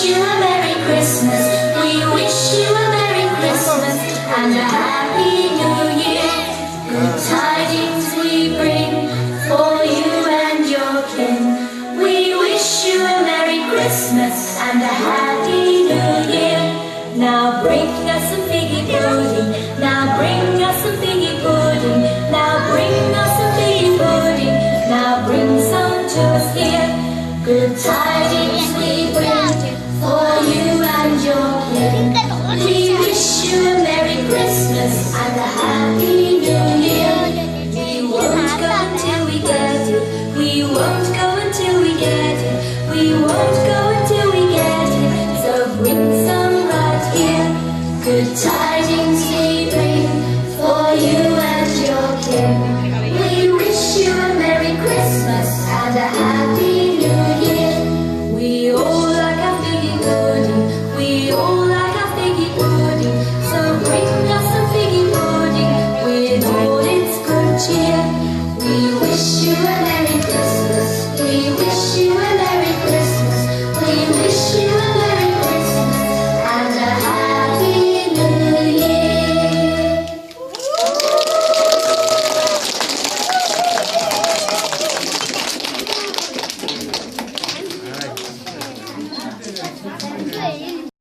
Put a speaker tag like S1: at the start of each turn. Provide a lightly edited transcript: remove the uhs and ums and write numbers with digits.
S1: wish you a Merry Christmas. We wish you a Merry Christmas and a Happy New Year. Good tidings we bring for you and your kin. We wish you a Merry Christmas and a Happy New Year. Now bring us some figgy pudding. Now bring us some figgy pudding. Now bring us some figgy pudding. Now bring some to us here. Good tidings we bring for you and your kin. We wish you a Merry Christmas and a Happy New Year. We won't go until we get it. We won't go until we get it. We won't go until we get it. So bring some right here. Good tidings.